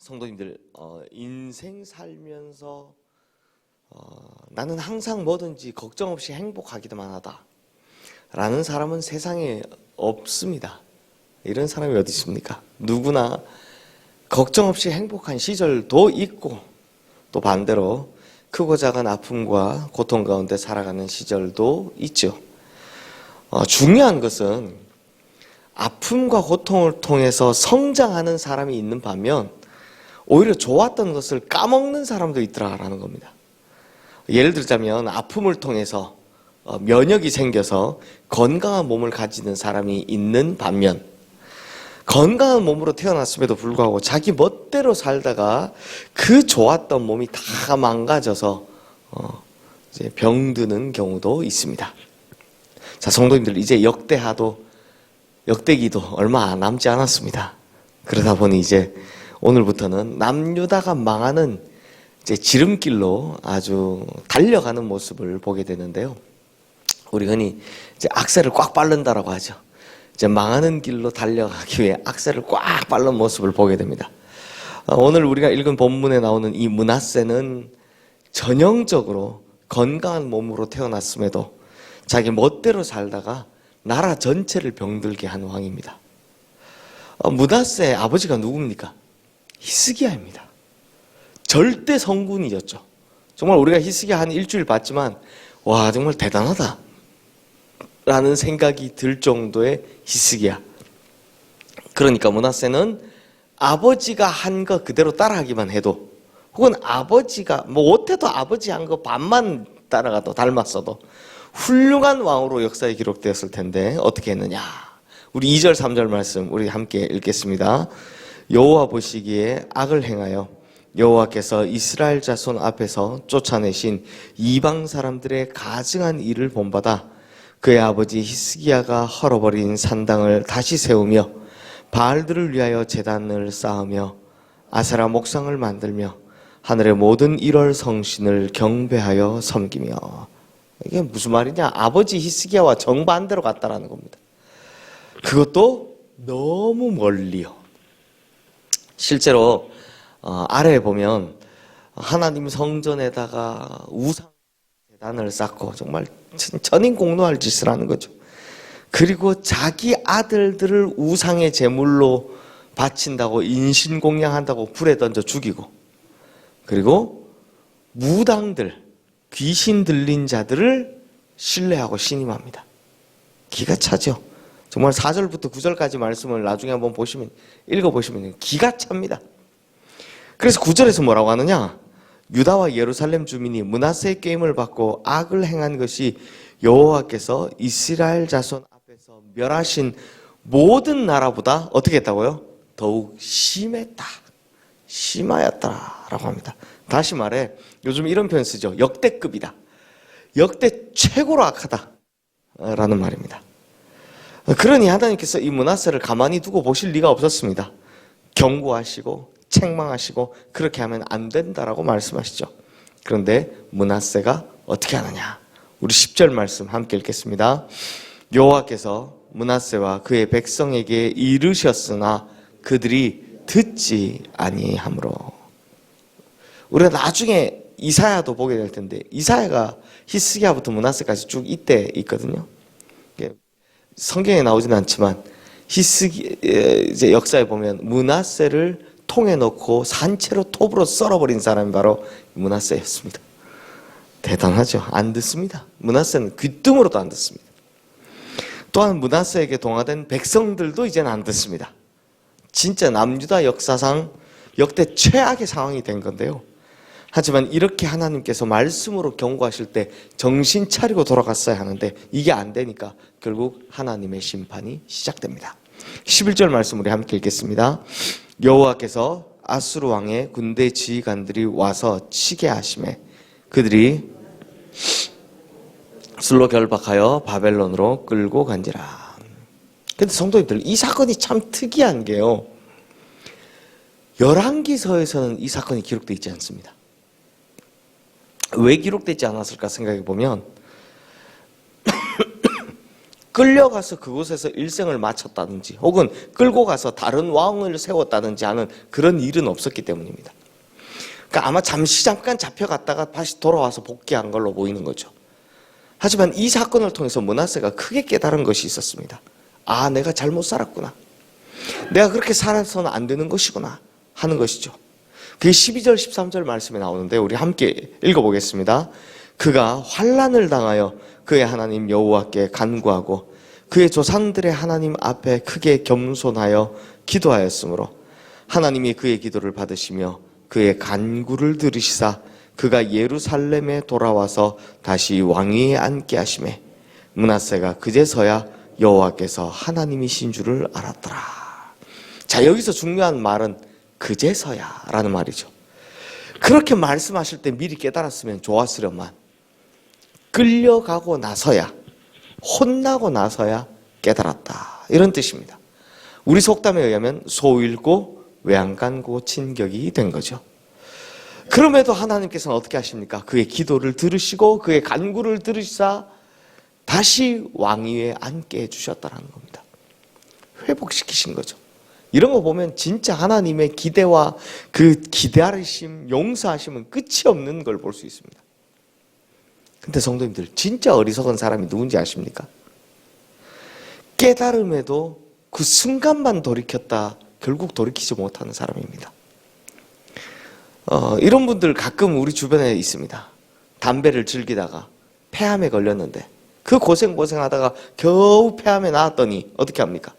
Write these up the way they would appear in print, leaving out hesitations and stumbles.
성도님들, 인생 살면서 나는 항상 뭐든지 걱정 없이 행복하기만 하다 라는 사람은 세상에 없습니다. 이런 사람이 어디 있습니까? 누구나 걱정 없이 행복한 시절도 있고, 또 반대로 크고 작은 아픔과 고통 가운데 살아가는 시절도 있죠. 중요한 것은 아픔과 고통을 통해서 성장하는 사람이 있는 반면 오히려 좋았던 것을 까먹는 사람도 있더라라는 겁니다. 예를 들자면 아픔을 통해서 면역이 생겨서 건강한 몸을 가지는 사람이 있는 반면, 건강한 몸으로 태어났음에도 불구하고 자기 멋대로 살다가 그 좋았던 몸이 다 망가져서 이제 병드는 경우도 있습니다. 자, 성도님들, 이제 역대기도 얼마 남지 않았습니다. 그러다 보니 이제 오늘부터는 남유다가 망하는 이제 지름길로 아주 달려가는 모습을 보게 되는데요. 우리 흔히 이제 악셀을 꽉 바른다라고 하죠. 이제 망하는 길로 달려가기 위해 악셀을 꽉 바른 모습을 보게 됩니다. 오늘 우리가 읽은 본문에 나오는 이 므낫세는 전형적으로 건강한 몸으로 태어났음에도 자기 멋대로 살다가 나라 전체를 병들게 한 왕입니다. 므낫세의 아버지가 누굽니까? 히스기야입니다. 절대 성군이었죠. 정말 우리가 히스기야 한 일주일 봤지만 와, 정말 대단하다 라는 생각이 들 정도의 히스기야. 그러니까 므낫세는 아버지가 한 거 그대로 따라하기만 해도, 혹은 아버지가 못해도 아버지 한 거 반만 따라가도 닮았어도 훌륭한 왕으로 역사에 기록되었을 텐데 어떻게 했느냐. 우리 2절 3절 말씀 우리 함께 읽겠습니다. 여호와 보시기에 악을 행하여 여호와께서 이스라엘 자손 앞에서 쫓아내신 이방 사람들의 가증한 일을 본받아 그의 아버지 히스기야가 헐어버린 산당을 다시 세우며 바알들을 위하여 제단을 쌓으며 아세라 목상을 만들며 하늘의 모든 일월 성신을 경배하여 섬기며. 이게 무슨 말이냐? 아버지 히스기야와 정반대로 갔다라는 겁니다. 그것도 너무 멀리요. 실제로 아래에 보면 하나님 성전에다가 우상 제단을 쌓고 정말 천인공노할 짓을 하는 거죠. 그리고 자기 아들들을 우상의 제물로 바친다고 인신공양한다고 불에 던져 죽이고, 그리고 무당들, 귀신 들린 자들을 신뢰하고 신임합니다. 기가 차죠. 정말 4절부터 9절까지 말씀을 나중에 한번 읽어보시면 기가 찹니다. 그래서 9절에서 뭐라고 하느냐? 유다와 예루살렘 주민이 므낫세의 꾀임을 받고 악을 행한 것이 여호와께서 이스라엘 자손 앞에서 멸하신 모든 나라보다 어떻게 했다고요? 더욱 심하였다라고 합니다. 다시 말해, 요즘 이런 표현 쓰죠. 역대급이다. 역대 최고로 악하다라는 말입니다. 그러니 하나님께서 이 므낫세를 가만히 두고 보실 리가 없었습니다. 경고하시고 책망하시고 그렇게 하면 안 된다라고 말씀하시죠. 그런데 므낫세가 어떻게 하느냐? 우리 10절 말씀 함께 읽겠습니다. 여호와께서 므낫세와 그의 백성에게 이르셨으나 그들이 듣지 아니하므로. 우리가 나중에 이사야도 보게 될 텐데, 이사야가 히스기야부터 므낫세까지 쭉 이때 있거든요. 성경에 나오지는 않지만 이제 역사에 보면 므낫세를 통에 넣고 산채로 톱으로 썰어버린 사람이 바로 므낫세였습니다. 대단하죠. 안 듣습니다. 므낫세는 귀등으로도 안 듣습니다. 또한 므낫세에게 동화된 백성들도 이제는 안 듣습니다. 진짜 남유다 역사상 역대 최악의 상황이 된 건데요. 하지만 이렇게 하나님께서 말씀으로 경고하실 때 정신 차리고 돌아갔어야 하는데 이게 안 되니까 결국 하나님의 심판이 시작됩니다. 11절 말씀 우리 함께 읽겠습니다. 여호와께서 아수르 왕의 군대 지휘관들이 와서 치게 하심에 그들이 술로 결박하여 바벨론으로 끌고 간지라. 근데 성도님들, 이 사건이 참 특이한 게요, 열왕기서에서는 이 사건이 기록되어 있지 않습니다. 왜 기록되지 않았을까 생각해 보면 끌려가서 그곳에서 일생을 마쳤다든지 혹은 끌고 가서 다른 왕을 세웠다든지 하는 그런 일은 없었기 때문입니다. 그러니까 아마 잠깐 잡혀갔다가 다시 돌아와서 복귀한 걸로 보이는 거죠. 하지만 이 사건을 통해서 므낫세가 크게 깨달은 것이 있었습니다. 아, 내가 잘못 살았구나. 내가 그렇게 살아서는 안 되는 것이구나 하는 것이죠. 그게 12절 13절 말씀에 나오는데 우리 함께 읽어보겠습니다. 그가 환난을 당하여 그의 하나님 여호와께 간구하고 그의 조상들의 하나님 앞에 크게 겸손하여 기도하였으므로 하나님이 그의 기도를 받으시며 그의 간구를 들으시사 그가 예루살렘에 돌아와서 다시 왕위에 앉게 하시매 므낫세가 그제서야 여호와께서 하나님이신 줄을 알았더라. 자, 여기서 중요한 말은 그제서야 라는 말이죠. 그렇게 말씀하실 때 미리 깨달았으면 좋았으련만 끌려가고 나서야, 혼나고 나서야 깨달았다, 이런 뜻입니다. 우리 속담에 의하면 소 잃고 외양간 고친격이 된 거죠. 그럼에도 하나님께서는 어떻게 하십니까? 그의 기도를 들으시고 그의 간구를 들으시사 다시 왕위에 앉게 해주셨다는 겁니다. 회복시키신 거죠. 이런 거 보면 진짜 하나님의 기대와 그 기다리심, 용서하심은 끝이 없는 걸 볼 수 있습니다. 근데 성도님들, 진짜 어리석은 사람이 누군지 아십니까? 깨달음에도 그 순간만 돌이켰다 결국 돌이키지 못하는 사람입니다. 이런 분들 가끔 우리 주변에 있습니다. 담배를 즐기다가 폐암에 걸렸는데 그 고생하다가 겨우 폐암에 나았더니 어떻게 합니까?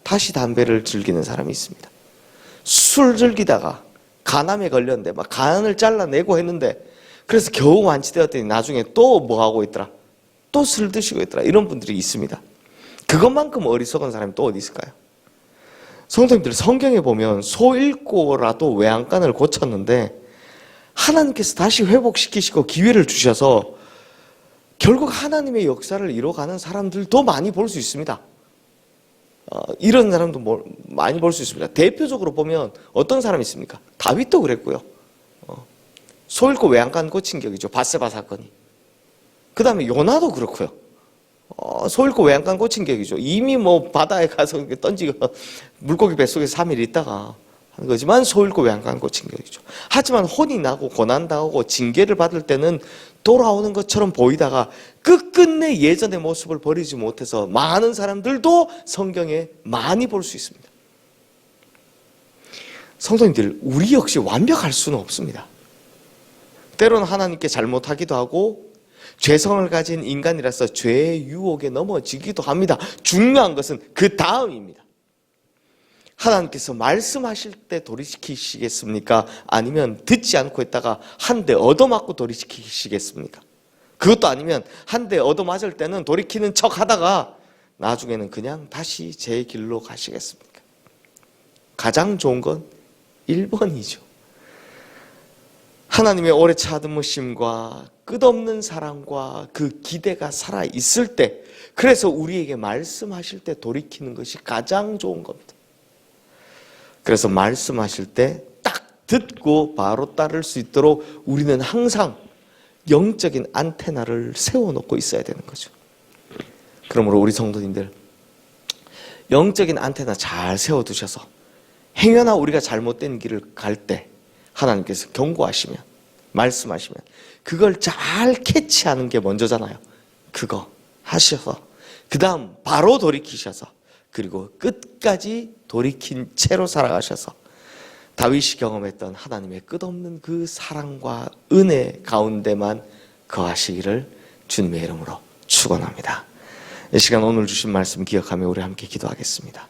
다시 담배를 즐기는 사람이 있습니다. 술 즐기다가 간암에 걸렸는데 막 간을 잘라내고 했는데 그래서 겨우 완치되었더니 나중에 또 뭐 하고 있더라? 또 술 드시고 있더라. 이런 분들이 있습니다. 그것만큼 어리석은 사람이 또 어디 있을까요? 성도님들, 성경에 보면 소 잃고라도 외양간을 고쳤는데 하나님께서 다시 회복시키시고 기회를 주셔서 결국 하나님의 역사를 이뤄가는 사람들도 많이 볼 수 있습니다. 이런 사람도 많이 볼 수 있습니다. 대표적으로 보면 어떤 사람이 있습니까? 다윗도 그랬고요. 소 잃고 외양간 고친 격이죠. 밧세바 사건이. 그 다음에 요나도 그렇고요. 소 잃고 외양간 고친 격이죠. 이미 뭐 바다에 가서 던지고 물고기 뱃속에 3일 있다가 하는 거지만 소 잃고 외양간 고친 격이죠. 하지만 혼이 나고 고난당하고 징계를 받을 때는 돌아오는 것처럼 보이다가 끝끝내 예전의 모습을 버리지 못해서 많은 사람들도 성경에 많이 볼 수 있습니다. 성도님들, 우리 역시 완벽할 수는 없습니다. 때로는 하나님께 잘못하기도 하고 죄성을 가진 인간이라서 죄의 유혹에 넘어지기도 합니다. 중요한 것은 그 다음입니다. 하나님께서 말씀하실 때 돌이키시겠습니까? 아니면 듣지 않고 있다가 한 대 얻어맞고 돌이키시겠습니까? 그것도 아니면 한 대 얻어맞을 때는 돌이키는 척 하다가 나중에는 그냥 다시 제 길로 가시겠습니까? 가장 좋은 건 1번이죠. 하나님의 오래 참으심과 끝없는 사랑과 그 기대가 살아있을 때, 그래서 우리에게 말씀하실 때 돌이키는 것이 가장 좋은 겁니다. 그래서 말씀하실 때 딱 듣고 바로 따를 수 있도록 우리는 항상 영적인 안테나를 세워놓고 있어야 되는 거죠. 그러므로 우리 성도님들, 영적인 안테나 잘 세워두셔서 행여나 우리가 잘못된 길을 갈 때 하나님께서 경고하시면, 말씀하시면 그걸 잘 캐치하는 게 먼저잖아요. 그거 하셔서 그 다음 바로 돌이키셔서 그리고 끝까지 돌이킨 채로 살아가셔서 다윗이 경험했던 하나님의 끝없는 그 사랑과 은혜 가운데만 거하시기를 주님의 이름으로 축원합니다. 이 시간 오늘 주신 말씀 기억하며 우리 함께 기도하겠습니다.